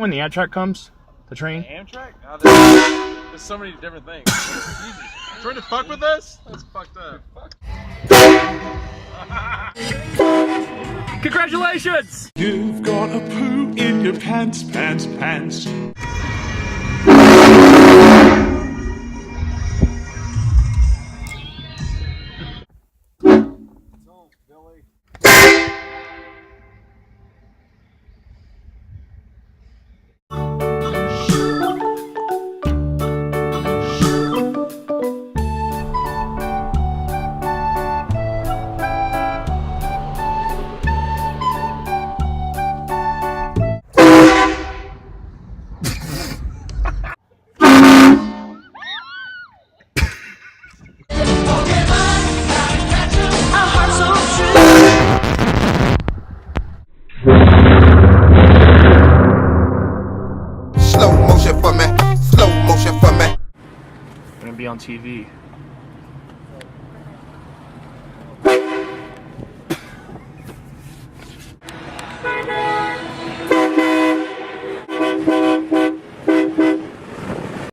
when the Amtrak comes? The train? Amtrak? Oh, there's so many different things. Jesus. Trying to fuck with us? That's fucked up. Congratulations! You've got a poo in your pants, pants, pants. Slow motion for me. Slow motion for me. I'm gonna be on TV.